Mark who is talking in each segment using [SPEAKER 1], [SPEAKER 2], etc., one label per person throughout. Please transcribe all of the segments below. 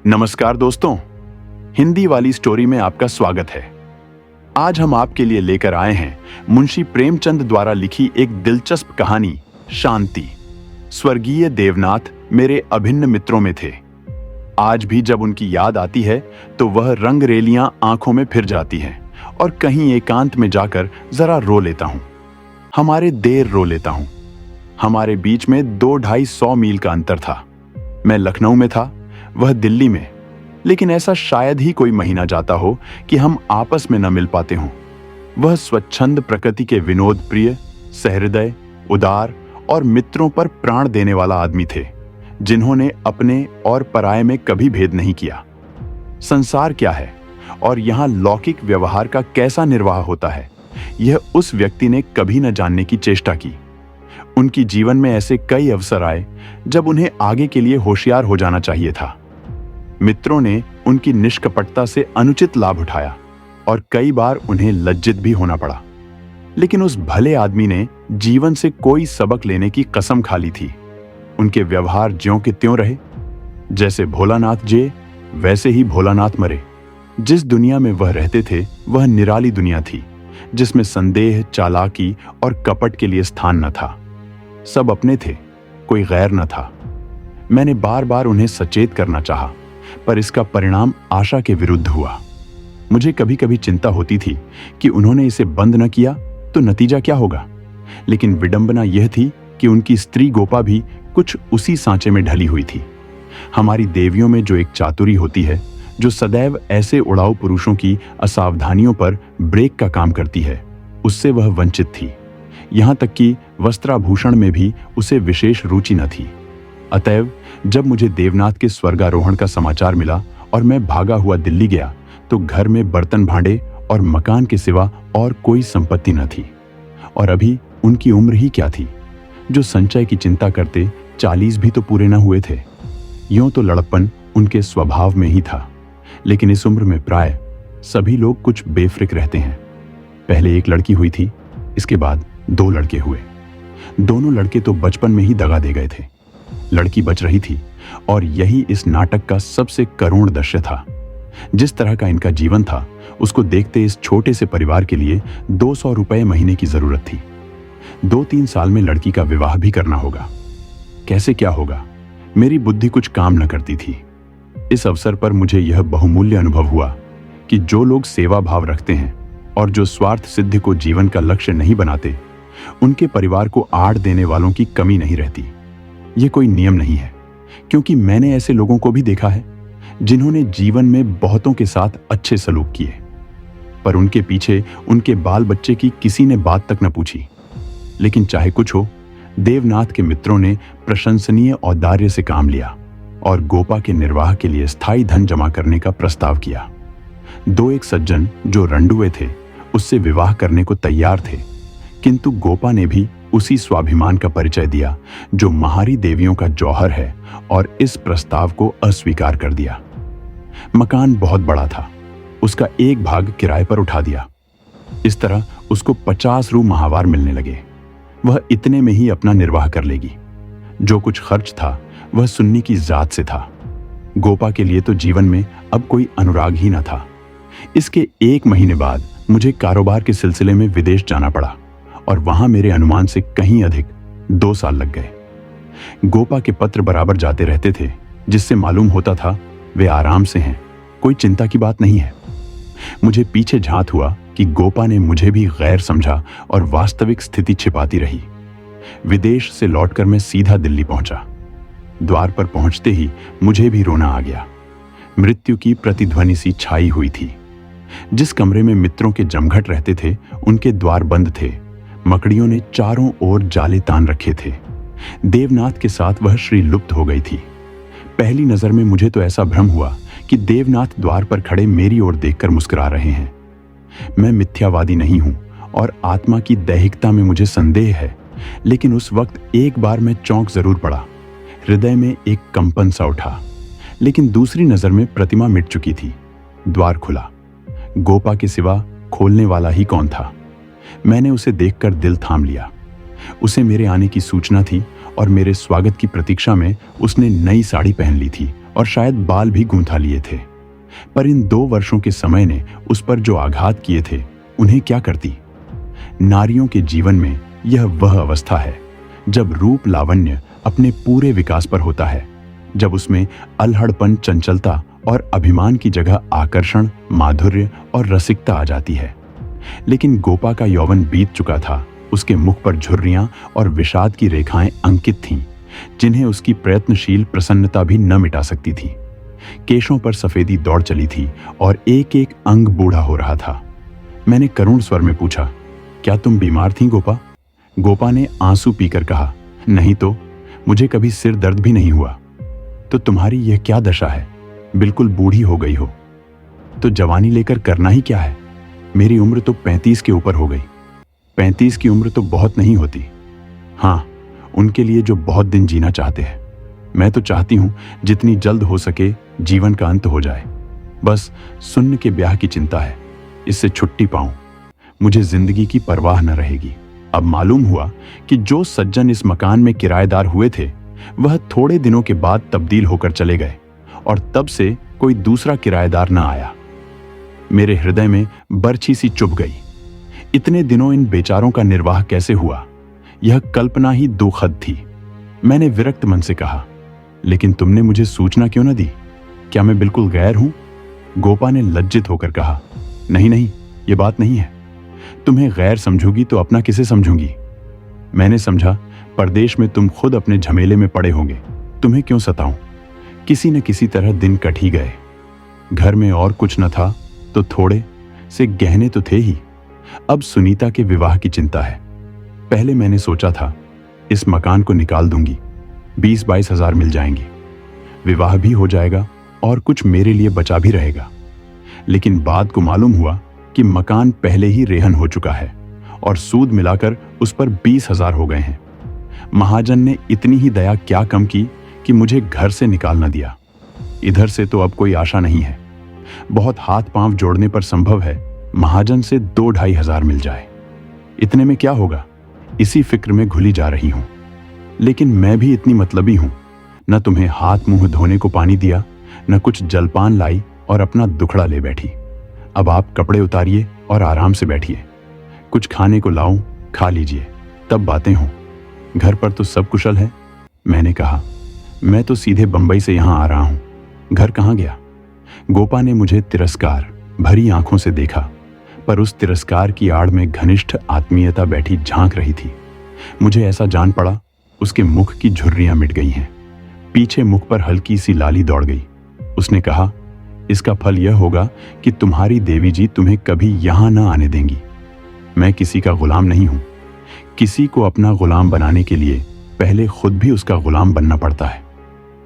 [SPEAKER 1] नमस्कार दोस्तों, हिंदी वाली स्टोरी में आपका स्वागत है। आज हम आपके लिए लेकर आए हैं मुंशी प्रेमचंद द्वारा लिखी एक दिलचस्प कहानी शांति। स्वर्गीय देवनाथ मेरे अभिन्न मित्रों में थे। आज भी जब उनकी याद आती है तो वह रंगरेलियां आंखों में फिर जाती हैं और कहीं एकांत में जाकर जरा रो लेता हूं। रो लेता हूं। हमारे बीच में 200-250 मील का अंतर था। मैं लखनऊ में था, वह दिल्ली में, लेकिन ऐसा शायद ही कोई महीना जाता हो कि हम आपस में न मिल पाते हों। वह स्वच्छंद प्रकृति के विनोद प्रिय, सहृदय, उदार और मित्रों पर प्राण देने वाला आदमी थे, जिन्होंने अपने और पराये में कभी भेद नहीं किया। संसार क्या है और यहाँ लौकिक व्यवहार का कैसा निर्वाह होता है, यह उस व्यक्ति ने कभी न जानने की चेष्टा की। उनकी जीवन में ऐसे कई अवसर आए जब उन्हें आगे के लिए होशियार हो जाना चाहिए था। मित्रों ने उनकी निष्कपटता से अनुचित लाभ उठाया और कई बार उन्हें लज्जित भी होना पड़ा, लेकिन उस भले आदमी ने जीवन से कोई सबक लेने की कसम खा ली थी। उनके व्यवहार ज्यों के त्यों रहे। जैसे भोलानाथ जे, वैसे ही भोलानाथ मरे। जिस दुनिया में वह रहते थे वह निराली दुनिया थी, जिसमें संदेह, चालाकी और कपट के लिए स्थान न था। सब अपने थे, कोई गैर न था। मैंने बार बार उन्हें सचेत करना चाहा, पर इसका परिणाम आशा के विरुद्ध हुआ। मुझे कभी कभी चिंता होती थी कि उन्होंने इसे बंद न किया तो नतीजा क्या होगा, लेकिन विडंबना यह थी कि उनकी स्त्री गोपा भी कुछ उसी सांचे में ढली हुई थी। हमारी देवियों में जो एक चातुरी होती है, जो सदैव ऐसे उड़ाऊ पुरुषों की असावधानियों पर ब्रेक का काम करती है, उससे वह वंचित थी। यहां तक कि वस्त्राभूषण में भी उसे विशेष रुचि न थी। अतएव जब मुझे देवनाथ के स्वर्गारोहण का समाचार मिला और मैं भागा हुआ दिल्ली गया, तो घर में बर्तन भांडे और मकान के सिवा और कोई संपत्ति न थी। और अभी उनकी उम्र ही क्या थी, जो संचय की चिंता करते 40 भी तो पूरे न हुए थे। यूं तो लड़प्पन उनके स्वभाव में ही था, लेकिन इस उम्र में प्राय सभी लोग कुछ बेफिक्र रहते हैं। पहले एक लड़की हुई थी, इसके बाद 2 लड़के हुए। दोनों लड़के तो बचपन में ही दगा दे गए थे। लड़की बच रही थी और यही इस नाटक का सबसे करुण दृश्य था। जिस तरह का इनका जीवन था, उसको देखते इस छोटे से परिवार के लिए 200 रुपए महीने की जरूरत थी। 2-3 साल में लड़की का विवाह भी करना होगा। कैसे क्या होगा, मेरी बुद्धि कुछ काम न करती थी। इस अवसर पर मुझे यह बहुमूल्य अनुभव हुआ कि जो लोग सेवा भाव रखते हैं और जो स्वार्थ सिद्धि को जीवन का लक्ष्य नहीं बनाते, उनके परिवार को आड़ देने वालों की कमी नहीं रहती। यह कोई नियम नहीं है, क्योंकि मैंने ऐसे लोगों को भी देखा है जिन्होंने जीवन में बहुतों के साथ अच्छे सलूक किए, पर उनके पीछे उनके बाल बच्चे की किसी ने बात तक न पूछी। लेकिन चाहे कुछ हो, देवनाथ के मित्रों ने प्रशंसनीय औदार्य से काम लिया और गोपा के निर्वाह के लिए स्थायी धन जमा करने का प्रस्ताव किया। 2-1 सज्जन जो रंडुए थे, उससे विवाह करने को तैयार थे, किंतु गोपा ने भी उसी स्वाभिमान का परिचय दिया जो महारी देवियों का जौहर है, और इस प्रस्ताव को अस्वीकार कर दिया। मकान बहुत बड़ा था, उसका एक भाग किराए पर उठा दिया। इस तरह उसको 50 रू माहवार मिलने लगे। वह इतने में ही अपना निर्वाह कर लेगी। जो कुछ खर्च था वह सुन्नी की जात से था। गोपा के लिए तो जीवन में अब कोई अनुराग ही न था। इसके 1 महीने बाद मुझे कारोबार के सिलसिले में विदेश जाना पड़ा, और वहां मेरे अनुमान से कहीं अधिक 2 साल लग गए। गोपा के पत्र बराबर जाते रहते थे, जिससे मालूम होता था वे आराम से हैं, कोई चिंता की बात नहीं है। मुझे पीछे झांत हुआ कि गोपा ने मुझे भी गैर समझा और वास्तविक स्थिति छिपाती रही। विदेश से लौटकर मैं सीधा दिल्ली पहुंचा। द्वार पर पहुंचते ही मुझे भी रोना आ गया। मृत्यु की प्रतिध्वनि सी छाई हुई थी। जिस कमरे में मित्रों के जमघट रहते थे, उनके द्वार बंद थे। मकड़ियों ने चारों ओर जाले तान रखे थे। देवनाथ के साथ वह श्री लुप्त हो गई थी। पहली नजर में मुझे तो ऐसा भ्रम हुआ कि देवनाथ द्वार पर खड़े मेरी ओर देखकर मुस्कुरा रहे हैं। मैं मिथ्यावादी नहीं हूं और आत्मा की दैहिकता में मुझे संदेह है, लेकिन उस वक्त एक बार मैं चौंक जरूर पड़ा। हृदय में एक कंपन सा उठा, लेकिन दूसरी नजर में प्रतिमा मिट चुकी थी। द्वार खुला। गोपा के सिवा खोलने वाला ही कौन था। मैंने उसे देखकर दिल थाम लिया। उसे मेरे आने की सूचना थी और मेरे स्वागत की प्रतीक्षा में उसने नई साड़ी पहन ली थी और शायद बाल भी गूंथा लिए थे। पर इन 2 वर्षों के समय ने उस पर जो आघात किए थे उन्हें क्या करती। नारियों के जीवन में यह वह अवस्था है जब रूप लावण्य अपने पूरे विकास पर होता है, जब उसमें अल्हड़पन, चंचलता और अभिमान की जगह आकर्षण, माधुर्य और रसिकता आ जाती है। लेकिन गोपा का यौवन बीत चुका था। उसके मुख पर झुर्रियां और विषाद की रेखाएं अंकित थीं, जिन्हें उसकी प्रयत्नशील प्रसन्नता भी न मिटा सकती थी। केशों पर सफेदी दौड़ चली थी और एक एक अंग बूढ़ा हो रहा था। मैंने करुण स्वर में पूछा, क्या तुम बीमार थी गोपा? गोपा ने आंसू पीकर कहा, नहीं तो, मुझे कभी सिर दर्द भी नहीं हुआ। तो तुम्हारी यह क्या दशा है? बिल्कुल बूढ़ी हो गई हो। तो जवानी लेकर करना ही क्या है? मेरी उम्र तो 35 के ऊपर हो गई। 35 की उम्र तो बहुत नहीं होती। हाँ, उनके लिए जो बहुत दिन जीना चाहते हैं। मैं तो चाहती हूं जितनी जल्द हो सके जीवन का अंत हो जाए। बस सुन्न के ब्याह की चिंता है, इससे छुट्टी पाऊं। मुझे जिंदगी की परवाह न रहेगी। अब मालूम हुआ कि जो सज्जन इस मकान में किराएदार हुए थे वह थोड़े दिनों के बाद तब्दील होकर चले गए और तब से कोई दूसरा किराएदार न आया। मेरे हृदय में बरछी सी चुभ गई। इतने दिनों इन बेचारों का निर्वाह कैसे हुआ, यह कल्पना ही दुखद थी। मैंने विरक्त मन से कहा, लेकिन तुमने मुझे सूचना क्यों न दी? क्या मैं बिल्कुल गैर हूं? गोपा ने लज्जित होकर कहा, नहीं नहीं, ये बात नहीं है। तुम्हें गैर समझूंगी तो अपना किसे समझूंगी? मैंने समझा परदेश में तुम खुद अपने झमेले में पड़े होंगे, तुम्हें क्यों सताऊं? किसी न किसी तरह दिन कट ही गए। घर में और कुछ न था तो थोड़े से गहने तो थे ही। अब सुनीता के विवाह की चिंता है। पहले मैंने सोचा था इस मकान को निकाल दूंगी, 20-22 हजार मिल जाएंगे, विवाह भी हो जाएगा और कुछ मेरे लिए बचा भी रहेगा। लेकिन बाद को मालूम हुआ कि मकान पहले ही रेहन हो चुका है और सूद मिलाकर उस पर 20 हजार हो गए हैं। महाजन ने इतनी ही दया क्या कम की कि मुझे घर से निकाल न दिया। इधर से तो अब कोई आशा नहीं है। बहुत हाथ पांव जोड़ने पर संभव है महाजन से 2-2.5 हजार मिल जाए। इतने में क्या होगा, इसी फिक्र में घुली जा रही हूं। लेकिन मैं भी इतनी मतलबी हूं, न तुम्हें हाथ मुंह धोने को पानी दिया, न कुछ जलपान लाई और अपना दुखड़ा ले बैठी। अब आप कपड़े उतारिए और आराम से बैठिए। कुछ खाने को लाऊं, खा लीजिए, तब बातें हों। घर पर तो सब कुशल है? मैंने कहा, मैं तो सीधे बंबई से यहां आ रहा हूं, घर कहां गया? गोपा ने मुझे तिरस्कार भरी आंखों से देखा, पर उस तिरस्कार की आड़ में घनिष्ठ आत्मीयता बैठी झांक रही थी। मुझे ऐसा जान पड़ा उसके मुख की झुर्रियां मिट गई हैं। पीछे मुख पर हल्की सी लाली दौड़ गई। उसने कहा, इसका फल यह होगा कि तुम्हारी देवी जी तुम्हें कभी यहां न आने देंगी। मैं किसी का गुलाम नहीं हूं। किसी को अपना गुलाम बनाने के लिए पहले खुद भी उसका गुलाम बनना पड़ता है।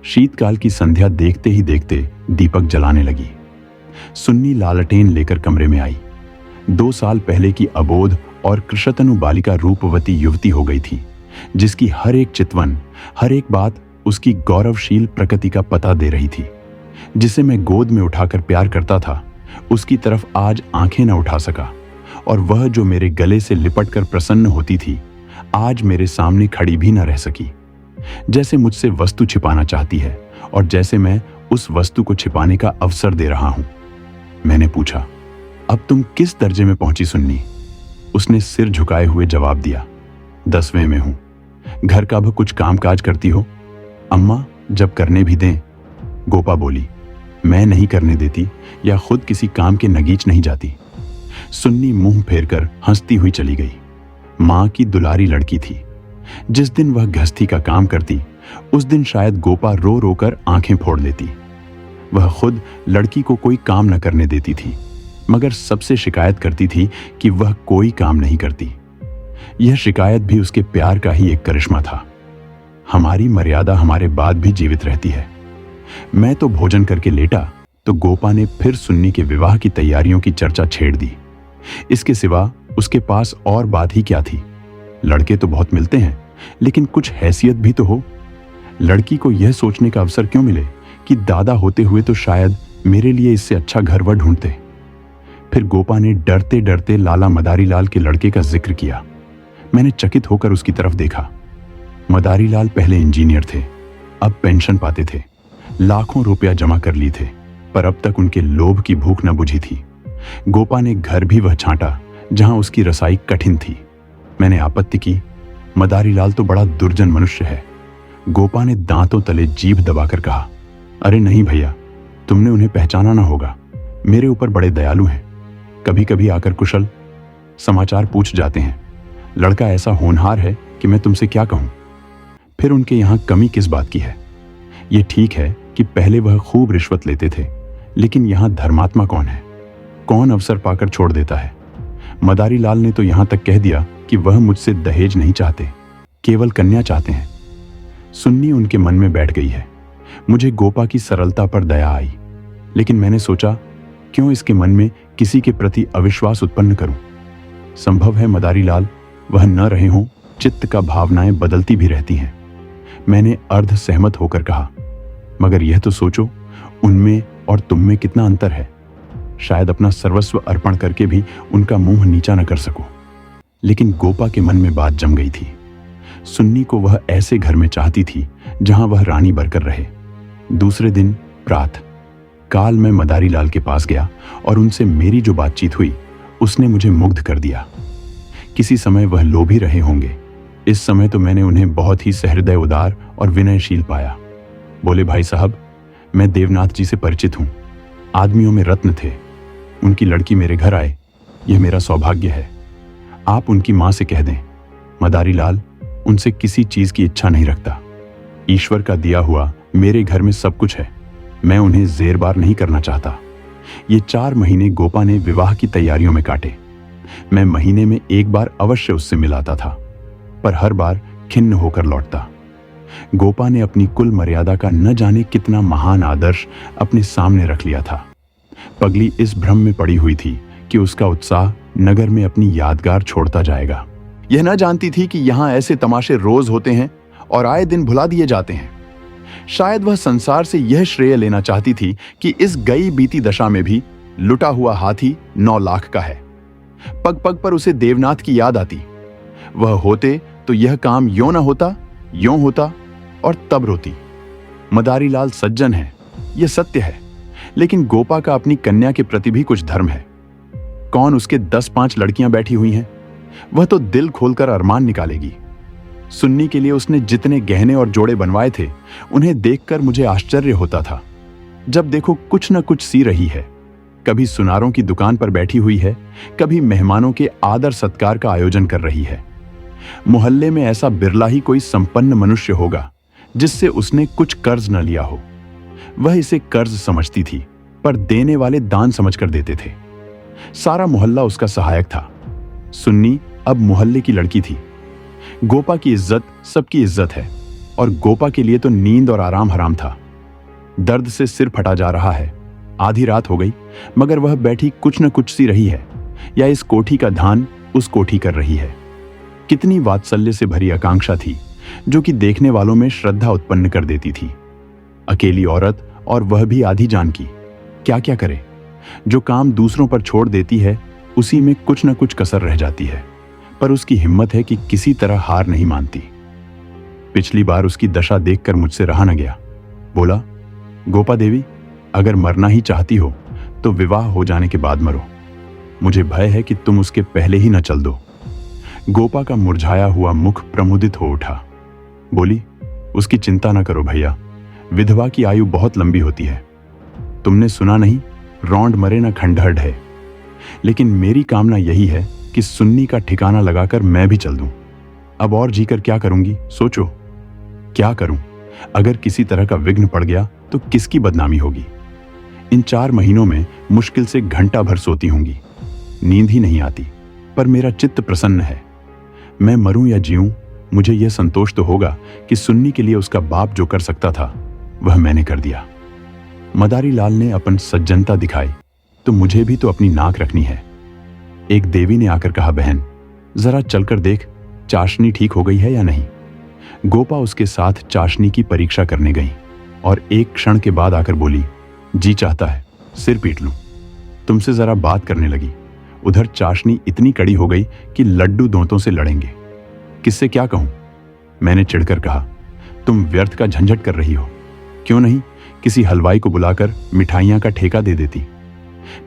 [SPEAKER 1] शीतकाल की संध्या देखते ही देखते दीपक जलाने लगी। सुन्नी लालटेन लेकर कमरे में आई। 2 साल पहले की अबोध और कृशतनु बालिका रूपवती युवती हो गई थी, जिसकी हर एक चितवन, हर एक बात उसकी गौरवशील प्रकृति का पता दे रही थी। जिसे मैं गोद में उठाकर प्यार करता था, उसकी तरफ आज आंखें न उठा सका, और वह जो मेरे गले से लिपटकर प्रसन्न होती थी, आज मेरे सामने खड़ी भी न रह सकी। जैसे मुझसे वस्तु छिपाना चाहती है और जैसे मैं उस वस्तु को छिपाने का अवसर दे रहा हूं। मैंने पूछा, अब तुम किस दर्जे में पहुंची सुन्नी? उसने सिर झुकाए हुए जवाब दिया, 10वें में हूं। घर का भी कुछ कामकाज करती हो? अम्मा जब करने भी दें। गोपा बोली, मैं नहीं करने देती या खुद किसी काम के नगीच नहीं जाती। सुन्नी मुंह फेरकर हंसती हुई चली गई। मां की दुलारी लड़की थी। जिस दिन वह गृहस्थी का काम करती, उस दिन शायद गोपा रो रो कर आंखें फोड़ लेती। वह खुद लड़की को कोई काम न करने देती थी, मगर सबसे शिकायत करती थी कि वह कोई काम नहीं करती। यह शिकायत भी उसके प्यार का ही एक करिश्मा था। हमारी मर्यादा हमारे बाद भी जीवित रहती है। मैं तो भोजन करके लेटा तो गोपा ने फिर सुन्नी के विवाह की तैयारियों की चर्चा छेड़ दी। इसके सिवा उसके पास और बात ही क्या थी? लड़के तो बहुत मिलते हैं, लेकिन कुछ हैसियत भी तो हो। लड़की को यह सोचने का अवसर क्यों मिले कि दादा होते हुए तो शायद मेरे लिए इससे अच्छा घर वह ढूंढते। फिर गोपा ने डरते डरते लाला मदारीलाल के लड़के का जिक्र किया। मैंने चकित होकर उसकी तरफ देखा। मदारीलाल पहले इंजीनियर थे, अब पेंशन पाते थे। लाखों रुपया जमा कर ली थे, पर अब तक उनके लोभ की भूख न बुझी थी। गोपा ने घर भी वह छांटा जहां उसकी रसाई कठिन थी। मैंने आपत्ति की, मदारीलाल तो बड़ा दुर्जन मनुष्य है। गोपा ने दांतों तले जीभ दबाकर कहा, अरे नहीं भैया, तुमने उन्हें पहचाना ना होगा। मेरे ऊपर बड़े दयालु हैं, कभी कभी आकर कुशल समाचार पूछ जाते हैं। लड़का ऐसा होनहार है कि मैं तुमसे क्या कहूं। फिर उनके यहां कमी किस बात की है? ये ठीक है कि पहले वह खूब रिश्वत लेते थे, लेकिन यहां धर्मात्मा कौन है? कौन अवसर पाकर छोड़ देता है? मदारीलाल ने तो यहां तक कह दिया कि वह मुझसे दहेज नहीं चाहते, केवल कन्या चाहते हैं। सुन्नी उनके मन में बैठ गई है। मुझे गोपा की सरलता पर दया आई, लेकिन मैंने सोचा क्यों इसके मन में किसी के प्रति अविश्वास उत्पन्न करूं। संभव है मदारीलाल वह न रहे हों, चित्त का भावनाएं बदलती भी रहती हैं। मैंने अर्ध सहमत होकर कहा, मगर यह तो सोचो उनमें और तुम में कितना अंतर है। शायद अपना सर्वस्व अर्पण करके भी उनका मुंह नीचा न कर सकूं। लेकिन गोपा के मन में बात जम गई थी। सुन्नी को वह ऐसे घर में चाहती थी जहां वह रानी बनकर रहे। दूसरे दिन प्रातः काल मैं मदारीलाल के पास गया और उनसे मेरी जो बातचीत हुई उसने मुझे मुग्ध कर दिया। किसी समय वह लोभी रहे होंगे, इस समय तो मैंने उन्हें बहुत ही सहृदय, उदार और विनयशील पाया। बोले, भाई साहब, मैं देवनाथ जी से परिचित हूं। आदमियों में रत्न थे। उनकी लड़की मेरे घर आए, यह मेरा सौभाग्य है। आप उनकी मां से कह दें, मदारीलाल उनसे किसी चीज की इच्छा नहीं रखता। ईश्वर का दिया हुआ मेरे घर में सब कुछ है। मैं उन्हें जेरबार नहीं करना चाहता। ये 4 महीने गोपा ने विवाह की तैयारियों में काटे। मैं महीने में एक बार अवश्य उससे मिलाता था, पर हर बार खिन्न होकर लौटता। गोपा ने अपनी कुल मर्यादा का न जाने कितना महान आदर्श अपने सामने रख लिया था। पगली इस भ्रम में पड़ी हुई थी कि उसका उत्साह नगर में अपनी यादगार छोड़ता जाएगा। यह न जानती थी कि यहां ऐसे तमाशे रोज होते हैं और आए दिन भुला दिए जाते हैं। शायद वह संसार से यह श्रेय लेना चाहती थी कि इस गई बीती दशा में भी लुटा हुआ हाथी 9 लाख का है। पग पग पर उसे देवनाथ की याद आती। वह होते तो यह काम यों न होता, यों होता और तब रोती। मदारीलाल सज्जन है, यह सत्य है, लेकिन गोपा का अपनी कन्या के प्रति भी कुछ धर्म है। कौन उसके 10-5 लड़कियां बैठी हुई हैं, वह तो दिल खोलकर अरमान निकालेगी। सुन्नी के लिए उसने जितने गहने और जोड़े बनवाए थे, उन्हें देखकर मुझे आश्चर्य होता था। जब देखो कुछ न कुछ सी रही है। कभी सुनारों की दुकान पर बैठी हुई है, कभी मेहमानों के आदर सत्कार का आयोजन कर रही है। मोहल्ले में ऐसा बिरला ही कोई संपन्न मनुष्य होगा जिससे उसने कुछ कर्ज न लिया हो। वह इसे कर्ज समझती थी, पर देने वाले दान समझकर देते थे। सारा मोहल्ला उसका सहायक था। सुन्नी अब मोहल्ले की लड़की थी। गोपा की इज्जत सबकी इज्जत है, और गोपा के लिए तो नींद और आराम हराम था। दर्द से सिर फटा जा रहा है। आधी रात हो गई, मगर वह बैठी कुछ न कुछ सी रही है, या इस कोठी का ध्यान उस कोठी कर रही है। कितनी वात्सल्य से भरी आकांक्षा थी, जो कि देखने वालों में श्रद्धा उत्पन्न कर देती थी। अकेली औरत, और वह भी आधी जान की, क्या क्या करे। जो काम दूसरों पर छोड़ देती है, उसी में कुछ न कुछ कसर रह जाती है, पर उसकी हिम्मत है कि किसी तरह हार नहीं मानती। पिछली बार उसकी दशा देखकर मुझसे रहा न गया। बोला, गोपा देवी, अगर मरना ही चाहती हो तो विवाह हो जाने के बाद मरो। मुझे भय है कि तुम उसके पहले ही न चल दो। गोपा का मुरझाया हुआ मुख प्रमुदित हो उठा। बोली, उसकी चिंता न करो भैया, विधवा की आयु बहुत लंबी होती है। तुमने सुना नहीं, रौंद मरे न खंडहर ढहे। लेकिन मेरी कामना यही है कि सुन्नी का ठिकाना लगाकर मैं भी चल दूं। अब और जीकर क्या करूंगी, सोचो। क्या करूं? अगर किसी तरह का विघ्न पड़ गया तो किसकी बदनामी होगी। इन 4 महीनों में मुश्किल से घंटा भर सोती होंगी। नींद ही नहीं आती, पर मेरा चित्त प्रसन्न है। मैं मरूं या जीऊं, मुझे यह संतोष तो होगा कि सुन्नी के लिए उसका बाप जो कर सकता था, वह मैंने कर दिया। मदारीलाल ने अपन सज्जनता दिखाई, तो मुझे भी तो अपनी नाक रखनी है। एक देवी ने आकर कहा, बहन जरा चलकर देख, चाशनी ठीक हो गई है या नहीं। गोपा उसके साथ चाशनी की परीक्षा करने गई और एक क्षण के बाद आकर बोली, जी चाहता है सिर पीट लूं। तुमसे जरा बात करने लगी। उधर चाशनी इतनी कड़ी हो गई कि लड्डू दांतों से लड़ेंगे। किससे क्या कहूं? मैंने चिढ़कर कहा, तुम व्यर्थ का झंझट कर रही हो। क्यों नहीं, किसी हलवाई को बुलाकर मिठाइयां का ठेका दे देती।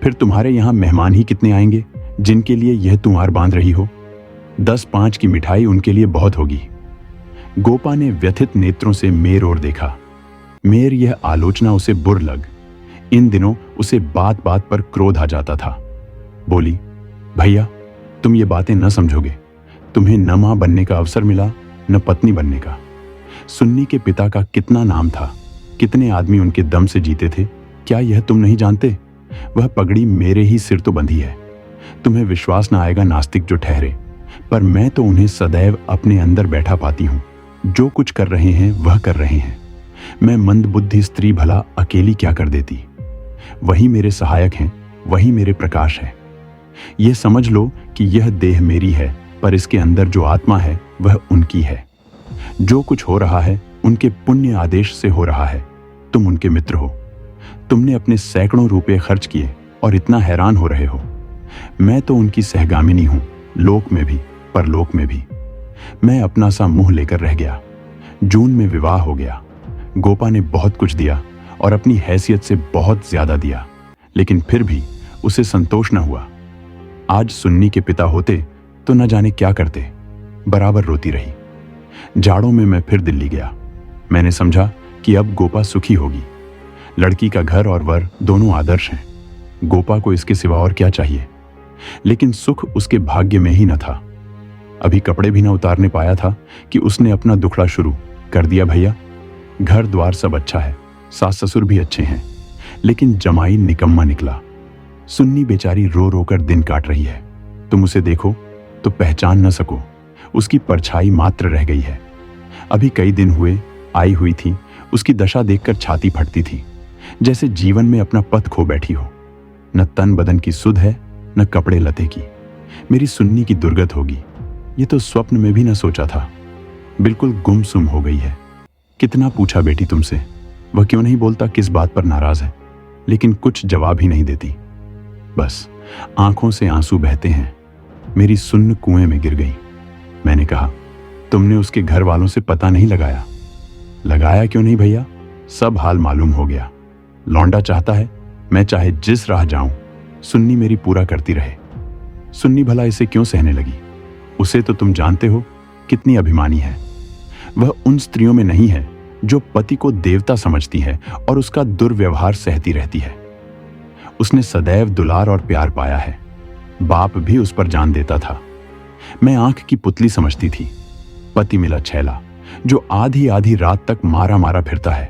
[SPEAKER 1] फिर तुम्हारे यहां मेहमान ही कितने आएंगे जिनके लिए यह तुम्हार बांध रही हो। 10-5 की मिठाई उनके लिए बहुत होगी। गोपा ने व्यथित नेत्रों से मेर ओर देखा। मेर यह आलोचना उसे बुर लग। इन दिनों उसे बात बात पर क्रोध आ जाता था। बोली, भैया तुम ये बातें न समझोगे। तुम्हें न मां बनने का अवसर मिला न पत्नी बनने का। सुन्नी के पिता का कितना नाम था, कितने आदमी उनके दम से जीते थे, क्या यह तुम नहीं जानते? वह पगड़ी मेरे ही सिर तो बंधी है। तुम्हें विश्वास न आएगा नास्तिक जो ठहरे, पर मैं तो उन्हें सदैव अपने अंदर बैठा पाती हूं। जो कुछ कर रहे हैं वह कर रहे हैं। मैं मंदबुद्धि स्त्री भला अकेली क्या कर देती? वही मेरे सहायक हैं, वही मेरे प्रकाश है। यह समझ लो कि यह देह मेरी है, पर इसके अंदर जो आत्मा है वह उनकी है। जो कुछ हो रहा है उनके पुण्य आदेश से हो रहा है। तुम उनके मित्र हो। तुमने अपने सैकड़ों रुपए खर्च किए और इतना हैरान हो रहे हो। मैं तो उनकी सहगामिनी हूं, लोक में भी परलोक में भी। मैं अपना सा मुंह लेकर रह गया। जून में विवाह हो गया। गोपा ने बहुत कुछ दिया और अपनी हैसियत से बहुत ज्यादा दिया, लेकिन फिर भी उसे संतोष न हुआ। आज सुन्नी के पिता होते तो न जाने क्या करते। बराबर रोती रही। जाड़ों में मैं फिर दिल्ली गया। मैंने समझा कि अब गोपा सुखी होगी। लड़की का घर और वर दोनों आदर्श हैं। गोपा को इसके सिवा और क्या चाहिए? लेकिन सुख उसके भाग्य में ही न था। अभी कपड़े भी न उतारने पाया था कि उसने अपना दुखड़ा शुरू कर दिया। भैया घर द्वार सब अच्छा है, सास ससुर भी अच्छे हैं, लेकिन जमाई निकम्मा निकला। सुन्नी बेचारी रो रो कर दिन काट रही है। तुम उसे देखो तो पहचान न सको, उसकी परछाई मात्र रह गई है। अभी कई दिन हुए आई हुई थी, उसकी दशा देखकर छाती फटती थी, जैसे जीवन में अपना पथ खो बैठी हो। न तन बदन की सुध है, न कपड़े लते की। मेरी सुन्नी की दुर्गत होगी, ये तो स्वप्न में भी न सोचा था। बिल्कुल गुमसुम हो गई है। कितना पूछा बेटी तुमसे, वह क्यों नहीं बोलता, किस बात पर नाराज है, लेकिन कुछ जवाब ही नहीं देती। बस आंखों से आंसू बहते हैं। मेरी सुन्न कुएं में गिर गई। मैंने कहा, तुमने उसके घर वालों से पता नहीं लगाया? लगाया क्यों नहीं भैया, सब हाल मालूम हो गया। लौंडा चाहता है मैं चाहे जिस राह जाऊं सुन्नी मेरी पूरा करती रहे। सुन्नी भला इसे क्यों सहने लगी? उसे तो तुम जानते हो कितनी अभिमानी है। वह उन स्त्रियों में नहीं है जो पति को देवता समझती है और उसका दुर्व्यवहार सहती रहती है। उसने सदैव दुलार और प्यार पाया है। बाप भी उस पर जान देता था। मैं आंख की पुतली समझती थी। पति मिला छैला जो आधी आधी रात तक मारा मारा फिरता है।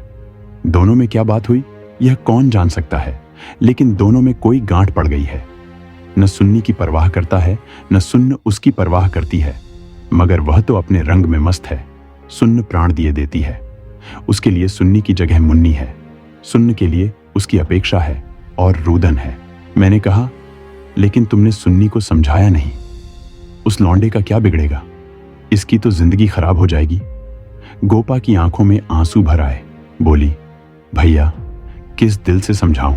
[SPEAKER 1] दोनों में क्या बात हुई यह कौन जान सकता है, लेकिन दोनों में कोई गांठ पड़ गई है। न सुन्नी की परवाह करता है, न सुन्न उसकी परवाह करती है, मगर वह तो अपने रंग में मस्त है। सुन्न प्राण दिए देती है। उसके लिए सुन्नी की जगह मुन्नी है। सुन्न के लिए उसकी अपेक्षा है और रुदन है। मैंने कहा, लेकिन तुमने सुन्नी को समझाया नहीं। उस लौंडे का क्या बिगड़ेगा, इसकी तो जिंदगी खराब हो जाएगी। गोपा की आंखों में आंसू भर आए। बोली, भैया किस दिल से समझाऊं?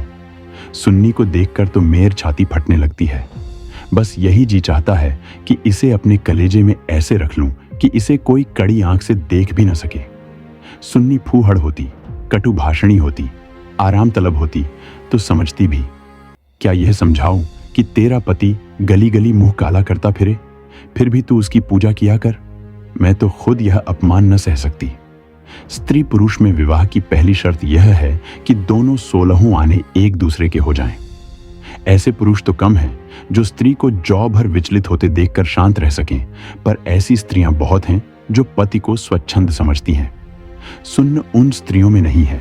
[SPEAKER 1] सुन्नी को देखकर तो मेर छाती फटने लगती है। बस यही जी चाहता है कि इसे अपने कलेजे में ऐसे रख लूं कि इसे कोई कड़ी आंख से देख भी न सके। सुन्नी फूहड़ होती, कटु भाषणी होती, आराम तलब होती तो समझती भी। क्या यह समझाऊं कि तेरा पति गली गली मुंह काला करता फिरे, फिर भी तू उसकी पूजा किया कर? मैं तो खुद यह अपमान न सह सकती। स्त्री पुरुष में विवाह की पहली शर्त यह है कि दोनों 16 आने एक दूसरे के हो जाएं। ऐसे पुरुष तो कम हैं जो स्त्री को जौ भर विचलित होते देखकर शांत रह सकें, पर ऐसी स्त्रियां बहुत हैं जो पति को स्वच्छंद समझती हैं। सुन्न उन स्त्रियों में नहीं है।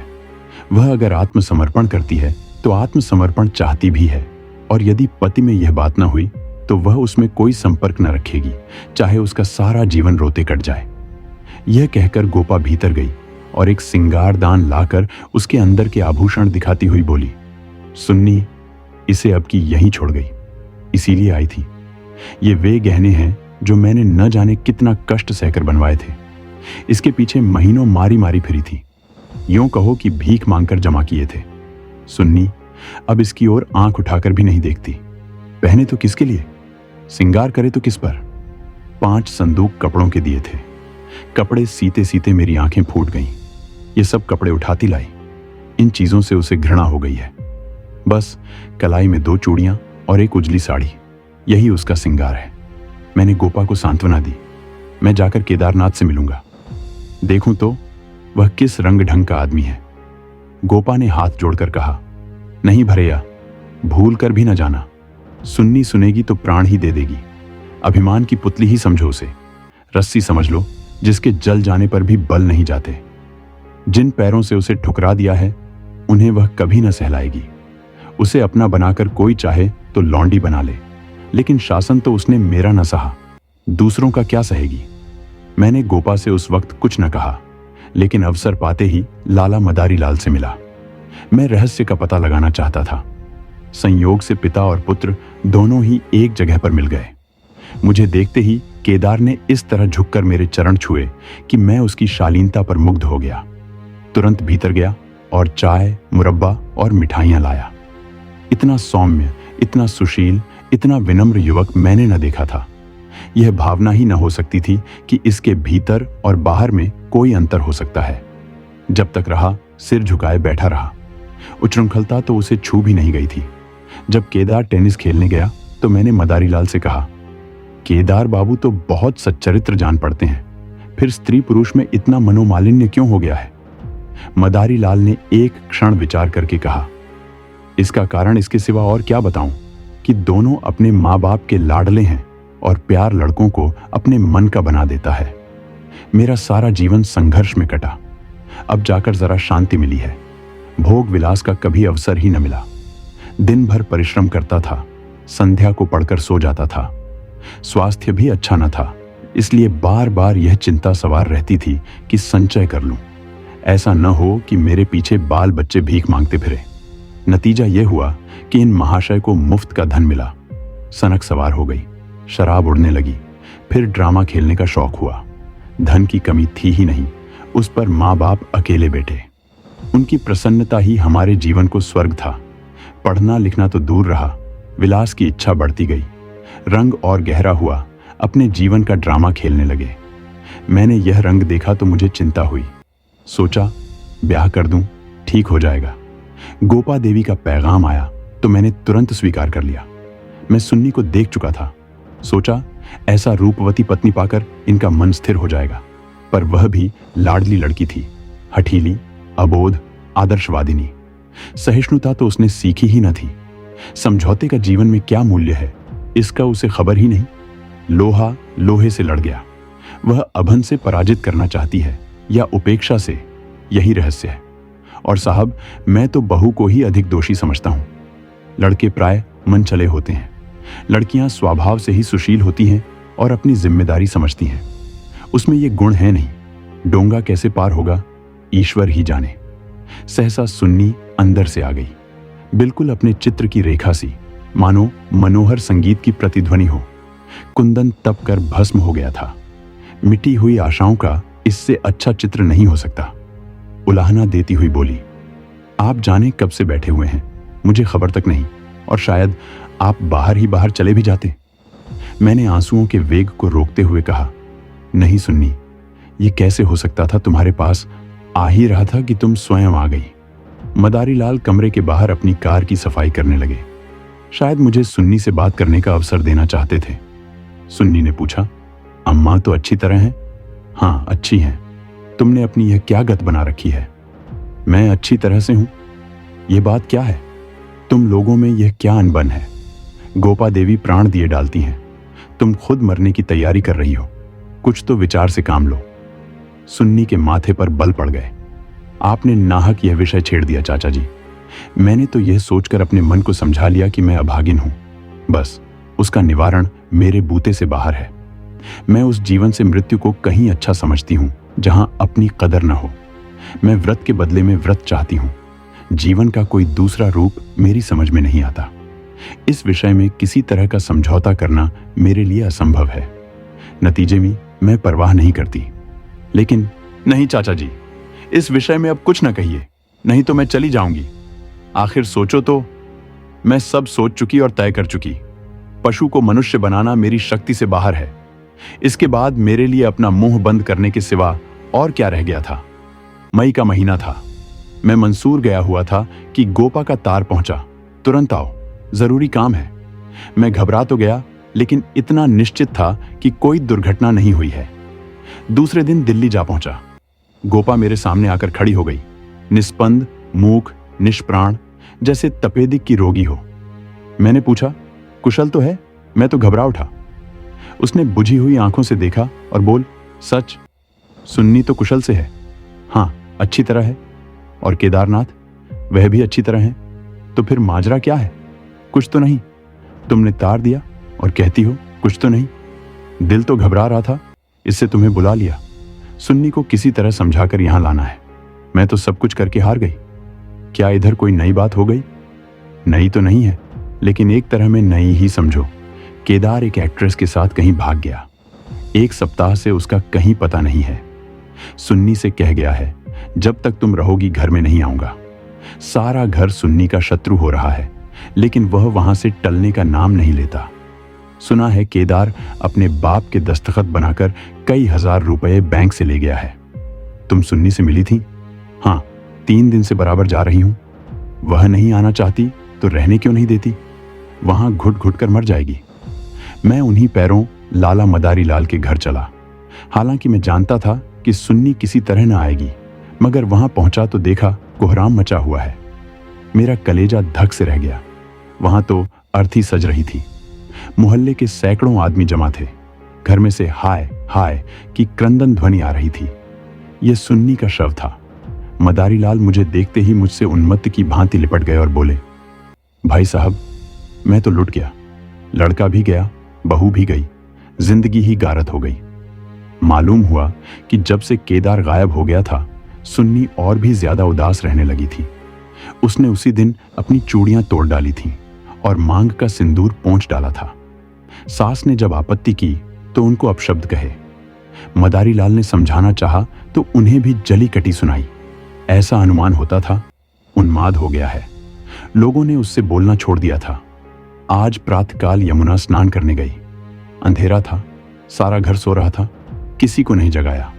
[SPEAKER 1] वह अगर आत्मसमर्पण करती है तो आत्मसमर्पण चाहती भी है, और यदि पति में यह बात न हुई तो वह उसमें कोई संपर्क न रखेगी, चाहे उसका सारा जीवन रोते कट जाए। यह कहकर गोपा भीतर गई और एक सिंगारदान लाकर उसके अंदर के आभूषण दिखाती हुई बोली, सुन्नी इसे अब की यहीं छोड़ गई, इसीलिए आई थी। ये वे गहने हैं जो मैंने न जाने कितना कष्ट सहकर बनवाए थे। इसके पीछे महीनों मारी मारी फिरी थी, यूं कहो कि भीख मांगकर जमा किए थे। सुन्नी अब इसकी ओर आंख उठाकर भी नहीं देखती। पहने तो किसके लिए, सिंगार करे तो किस पर? 5 संदूक कपड़ों के दिए थे। कपड़े सीते सीते मेरी आंखें फूट गईं। ये सब कपड़े उठाती लाई। इन चीजों से उसे घृणा हो गई है। बस कलाई में 2 चूड़ियां और एक उजली साड़ी, यही उसका सिंगार है। मैंने गोपा को सांत्वना दी, मैं जाकर केदारनाथ से मिलूंगा, देखूं तो वह किस रंग ढंग का आदमी है। गोपा ने हाथ जोड़कर कहा, नहीं भरैया, भूल कर भी न जाना, सुन्नी सुनेगी तो प्राण ही दे देगी। अभिमान की पुतली ही समझो उसे, रस्सी समझ लो जिसके जल जाने पर भी बल नहीं जाते। जिन पैरों से उसे ठुकरा दिया है उन्हें वह कभी न सहलाएगी। उसे अपना बनाकर कोई चाहे तो लौंडी बना ले, लेकिन शासन तो उसने मेरा न सहा, दूसरों का क्या सहेगी। मैंने गोपा से उस वक्त कुछ न कहा, लेकिन अवसर पाते ही लाला मदारी लाल से मिला। मैं रहस्य का पता लगाना चाहता था। संयोग से पिता और पुत्र दोनों ही एक जगह पर मिल गए। मुझे देखते ही केदार ने इस तरह झुककर मेरे चरण छुए कि मैं उसकी शालीनता पर मुग्ध हो गया। तुरंत भीतर गया और चाय, मुरब्बा और मिठाइयां लाया। इतना सौम्य, इतना सुशील, इतना विनम्र युवक मैंने न देखा था। यह भावना ही न हो सकती थी कि इसके भीतर और बाहर में कोई अंतर हो सकता है। जब तक रहा सिर झुकाए बैठा रहा। उच्छृंखलता तो उसे छू भी नहीं गई थी। जब केदार टेनिस खेलने गया तो मैंने मदारी लाल से कहा, केदार बाबू तो बहुत सच्चरित्र जान पड़ते हैं, फिर स्त्री पुरुष में इतना मनोमालिन्य क्यों हो गया है। मदारी लाल ने एक क्षण विचार करके कहा, इसका कारण इसके सिवा और क्या बताऊं कि दोनों अपने माँ बाप के लाडले हैं और प्यार लड़कों को अपने मन का बना देता है। मेरा सारा जीवन संघर्ष में कटा, अब जाकर जरा शांति मिली है। भोग विलास का कभी अवसर ही न मिला। दिन भर परिश्रम करता था, संध्या को पढ़कर सो जाता था। स्वास्थ्य भी अच्छा न था, इसलिए बार बार यह चिंता सवार रहती थी कि संचय कर लूं, ऐसा न हो कि मेरे पीछे बाल बच्चे भीख मांगते फिरे। नतीजा यह हुआ कि इन महाशय को मुफ्त का धन मिला। सनक सवार हो गई, शराब उड़ने लगी, फिर ड्रामा खेलने का शौक हुआ। धन की कमी थी ही नहीं, उस पर माँ बाप अकेले बैठे। उनकी प्रसन्नता ही हमारे जीवन को स्वर्ग था। पढ़ना लिखना तो दूर रहा, विलास की इच्छा बढ़ती गई। रंग और गहरा हुआ, अपने जीवन का ड्रामा खेलने लगे। मैंने यह रंग देखा तो मुझे चिंता हुई। सोचा ब्याह कर दूं, ठीक हो जाएगा। गोपा देवी का पैगाम आया तो मैंने तुरंत स्वीकार कर लिया। मैं सुन्नी को देख चुका था, सोचा ऐसा रूपवती पत्नी पाकर इनका मन स्थिर हो जाएगा। पर वह भी लाडली लड़की थी, हठीली, अबोध, आदर्शवादिनी। सहिष्णुता तो उसने सीखी ही न थी। समझौते का जीवन में क्या मूल्य है इसका उसे खबर ही नहीं। लोहा लोहे से लड़ गया। वह अभन से पराजित करना चाहती है या उपेक्षा से, यही रहस्य है। और साहब, मैं तो बहू को ही अधिक दोषी समझता हूं। लड़के प्राय मन चले होते हैं, लड़कियां स्वभाव से ही सुशील होती हैं और अपनी जिम्मेदारी समझती हैं। उसमें ये गुण है नहीं। डोंगा कैसे पार होगा ईश्वर ही जाने। सहसा सुन्नी अंदर से आ गई, बिल्कुल अपने चित्र की रेखा सी, मानो मनोहर संगीत की प्रतिध्वनि हो। कुंदन तप कर भस्म हो गया था। मिटी हुई आशाओं का इससे अच्छा चित्र नहीं हो सकता। उलाहना देती हुई बोली, आप जाने कब से बैठे हुए हैं, मुझे खबर तक नहीं, और शायद आप बाहर ही बाहर चले भी जाते। मैंने आंसुओं के वेग को रोकते हुए कहा, नहीं सुन्नी, ये कैसे हो सकता था। तुम्हारे पास आ ही रहा था कि तुम स्वयं आ गई। मदारी लाल कमरे के बाहर अपनी कार की सफाई करने लगे। शायद मुझे सुन्नी से बात करने का अवसर देना चाहते थे। सुन्नी ने पूछा, अम्मा तो अच्छी तरह हैं? हाँ, अच्छी हैं। तुमने अपनी यह क्या गत बना रखी है? मैं अच्छी तरह से हूं। यह बात क्या है? तुम लोगों में यह क्या अनबन है? गोपा देवी प्राण दिए डालती हैं, तुम खुद मरने की तैयारी कर रही हो। कुछ तो विचार से काम लो। सुन्नी के माथे पर बल पड़ गए। आपने नाहक यह विषय छेड़ दिया चाचा जी। मैंने तो यह सोचकर अपने मन को समझा लिया कि मैं अभागिन हूं, बस उसका निवारण मेरे बूते से बाहर है। मैं उस जीवन से मृत्यु को कहीं अच्छा समझती हूं जहां अपनी कदर न हो। मैं व्रत के बदले में व्रत चाहती हूं। जीवन का कोई दूसरा रूप मेरी समझ में नहीं आता। इस विषय में किसी तरह का समझौता करना मेरे लिए असंभव है। नतीजे में मैं परवाह नहीं करती। लेकिन नहीं चाचा जी, इस विषय में अब कुछ न कहिए, नहीं तो मैं चली जाऊंगी। आखिर सोचो तो, मैं सब सोच चुकी और तय कर चुकी। पशु को मनुष्य बनाना मेरी शक्ति से बाहर है। इसके बाद मेरे लिए अपना मुंह बंद करने के सिवा और क्या रह गया था। मई का महीना था। मैं मंसूर गया हुआ था कि गोपा का तार पहुंचा। तुरंत आओ, जरूरी काम है। मैं घबरा तो गया, लेकिन इतना निश्चित था कि कोई दुर्घटना नहीं हुई है। दूसरे दिन दिल्ली जा पहुंचा। गोपा मेरे सामने आकर खड़ी हो गई, निस्पंद, मूक, निष्प्राण, जैसे तपेदिक की रोगी हो। मैंने पूछा, कुशल तो है? मैं तो घबरा उठा। उसने बुझी हुई आंखों से देखा और बोल, सच? सुन्नी तो कुशल से है। हाँ, अच्छी तरह है। और केदारनाथ? वह भी अच्छी तरह है। तो फिर माजरा क्या है? कुछ तो नहीं? तुमने तार दिया और कहती हो कुछ तो नहीं। दिल तो घबरा रहा था, इससे तुम्हें बुला लिया। सुन्नी को किसी तरह समझाकर यहां लाना है। मैं तो सब कुछ करके हार गई। क्या इधर कोई नई बात हो गई? नई तो नहीं है, लेकिन एक तरह में नई ही समझो। केदार एक एक्ट्रेस के साथ कहीं भाग गया। 1 सप्ताह से उसका कहीं पता नहीं है। सुन्नी से कह गया है, जब तक तुम रहोगी घर में नहीं आऊंगा। सारा घर सुन्नी का शत्रु हो रहा है, लेकिन वह वहां से टलने का नाम नहीं लेता। सुना है केदार अपने बाप के दस्तखत बनाकर कई हजार रुपए बैंक से ले गया है। तुम सुन्नी से मिली थी? हाँ, 3 दिन से बराबर जा रही हूं। वह नहीं आना चाहती तो रहने क्यों नहीं देती? वहां घुट घुट कर मर जाएगी। मैं उन्हीं पैरों लाला मदारी लाल के घर चला। हालांकि मैं जानता था कि सुन्नी किसी तरह न आएगी, मगर वहां पहुंचा तो देखा कोहराम मचा हुआ है। मेरा कलेजा धक से रह गया। वहां तो अर्थी सज रही थी। मोहल्ले के सैकड़ों आदमी जमा थे। घर में से हाय हाय की क्रंदन ध्वनि आ रही थी। यह सुन्नी का शव था। मदारी लाल मुझे देखते ही मुझसे उन्मत्त की भांति लिपट गए और बोले, भाई साहब, मैं तो लुट गया। लड़का भी गया, बहू भी गई, जिंदगी ही गारत हो गई। मालूम हुआ कि जब से केदार गायब हो गया था, सुन्नी और भी ज्यादा उदास रहने लगी थी। उसने उसी दिन अपनी चूड़ियां तोड़ डाली थीं और मांग का सिंदूर पोंछ डाला था। सास ने जब आपत्ति की तो उनको अपशब्द कहे। मदारी लाल ने समझाना चाहा तो उन्हें भी जली कटी सुनाई। ऐसा अनुमान होता था, उन्माद हो गया है। लोगों ने उससे बोलना छोड़ दिया था। आज प्रातःकाल यमुना स्नान करने गई। अंधेरा था, सारा घर सो रहा था, किसी को नहीं जगाया।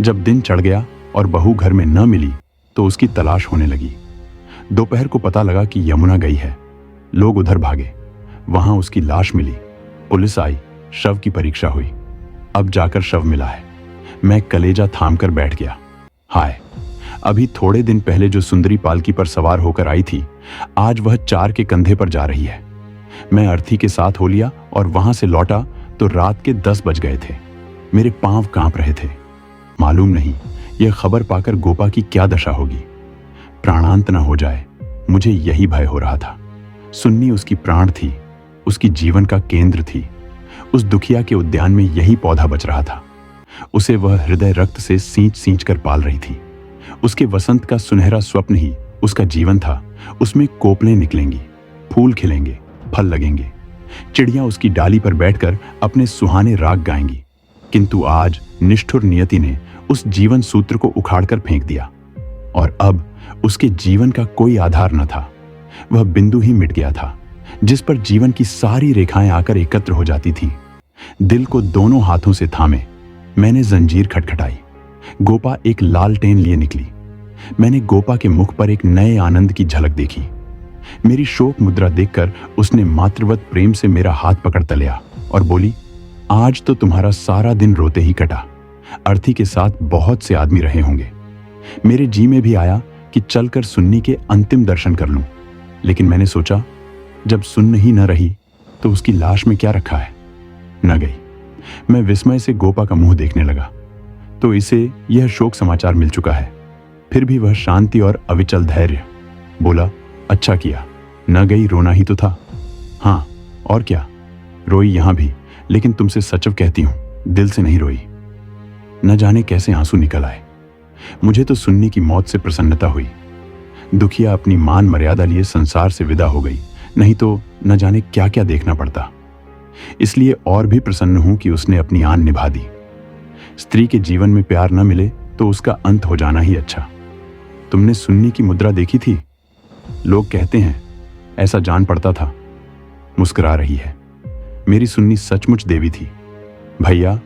[SPEAKER 1] जब दिन चढ़ गया और बहू घर में न मिली तो उसकी तलाश होने लगी। दोपहर को पता लगा कि यमुना गई है। लोग उधर भागे। वहां उसकी लाश मिली। पुलिस आई, शव की परीक्षा हुई। अब जाकर शव मिला है। मैं कलेजा थाम कर बैठ गया। हाय, अभी थोड़े दिन पहले जो सुंदरी पालकी पर सवार होकर आई थी, आज वह 4 के कंधे पर जा रही है। मैं अर्थी के साथ हो लिया और वहां से लौटा तो रात के 10 बज गए थे। मेरे पांव कांप रहे थे। मालूम नहीं यह खबर पाकर गोपा की क्या दशा होगी। प्राणांत न हो जाए, मुझे यही भय हो रहा था। सुन्नी उसकी प्राण थी, उसकी जीवन का केंद्र थी। उस दुखिया के उद्यान में यही पौधा बच रहा था। उसे वह हृदय रक्त से सींच सींच कर पाल रही थी। उसके वसंत का सुनहरा स्वप्न ही उसका जीवन था। उसमें कोपलें निकलेंगी, फूल खिलेंगे, फल लगेंगे, चिड़ियां उसकी डाली पर बैठकर अपने सुहाने राग गाएंगी। किंतु आज निष्ठुर नियति ने उस जीवन सूत्र को उखाड़कर फेंक दिया और अब उसके जीवन का कोई आधार न था। वह बिंदु ही मिट गया था जिस पर जीवन की सारी रेखाएं आकर एकत्र हो जाती थीं। दिल को दोनों हाथों से थामे मैंने जंजीर खटखटाई। गोपा एक लालटेन लिए निकली। मैंने गोपा के मुख पर एक नए आनंद की झलक देखी। मेरी शोक मुद्रा देखकर उसने मातृवत प्रेम से मेरा हाथ पकड़ तलिया और बोली, आज तो तुम्हारा सारा दिन रोते ही कटा। अर्थी के साथ बहुत से आदमी रहे होंगे। मेरे जी में भी आया कि चलकर सुन्नी के अंतिम दर्शन कर लूं, लेकिन मैंने सोचा जब सुन्न ही न रही तो उसकी लाश में क्या रखा है। न गई। मैं विस्मय से गोपा का मुंह देखने लगा तो इसे यह शोक समाचार मिल चुका है। फिर भी वह शांति और अविचल धैर्य। बोला, अच्छा किया, न गई, रोना ही तो था। हाँ, और क्या, रोई यहां भी, लेकिन तुमसे सचव कहती हूं, दिल से नहीं रोई। न जाने कैसे आंसू निकल आए। मुझे तो सुन्नी की मौत से प्रसन्नता हुई। दुखिया अपनी मान मर्यादा लिए संसार से विदा हो गई, नहीं तो न जाने क्या क्या देखना पड़ता। इसलिए और भी प्रसन्न हूं कि उसने अपनी आन निभा दी। स्त्री के जीवन में प्यार न मिले तो उसका अंत हो जाना ही अच्छा। तुमने सुन्नी की मुद्रा देखी थी? लोग कहते हैं, ऐसा जान पड़ता था। मुस्कुरा रही है। मेरी सुन्नी सचमुच देवी थी। भैया,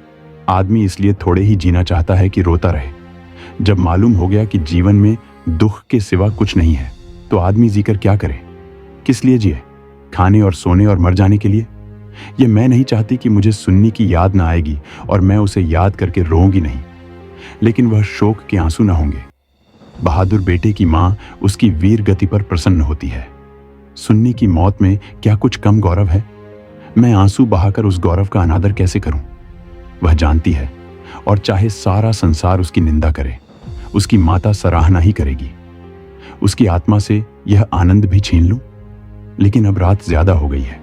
[SPEAKER 1] आदमी इसलिए थोड़े ही जीना चाहता है कि रोता रहे। जब मालूम हो गया कि जीवन में दुख के सिवा कुछ नहीं है तो आदमी जीकर क्या करे? किस लिए जिए? खाने और सोने और मर जाने के लिए? ये मैं नहीं चाहती कि मुझे सुन्नी की याद ना आएगी और मैं उसे याद करके रोऊंगी नहीं, लेकिन वह शोक के आंसू ना होंगे। बहादुर बेटे की मां उसकी वीर गति पर प्रसन्न होती है। सुन्नी की मौत में क्या कुछ कम गौरव है? मैं आंसू बहाकर उस गौरव का अनादर कैसे करूं? वह जानती है, और चाहे सारा संसार उसकी निंदा करे, उसकी माता सराहना ही करेगी। उसकी आत्मा से यह आनंद भी छीन लूं? लेकिन अब रात ज्यादा हो गई है,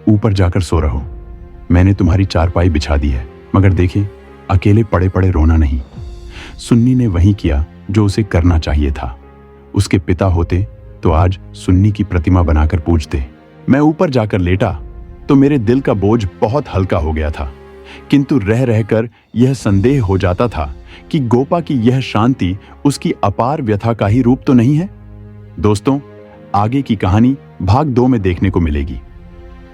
[SPEAKER 1] ऊपर जाकर सो रहो। मैंने तुम्हारी चारपाई बिछा दी है, मगर देखें, अकेले पड़े पड़े रोना नहीं। सुन्नी ने वही किया जो उसे करना चाहिए था। उसके पिता होते तो आज सुन्नी की प्रतिमा बनाकर पूजते। मैं ऊपर जाकर लेटा तो मेरे दिल का बोझ बहुत हल्का हो गया था, किंतु रह रहकर यह संदेह हो जाता था कि गोपा की यह शांति उसकी अपार व्यथा का ही रूप तो नहीं है। दोस्तों, आगे की कहानी भाग 2 में देखने को मिलेगी।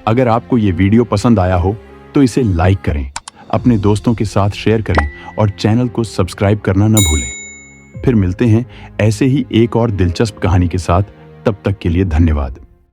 [SPEAKER 1] अगर आपको यह वीडियो पसंद आया हो तो इसे लाइक करें, अपने दोस्तों के साथ शेयर करें और चैनल को सब्सक्राइब करना न भूलें। फिर मिलते हैं ऐसे ही एक और दिलचस्प कहानी के साथ। तब तक के लिए धन्यवाद।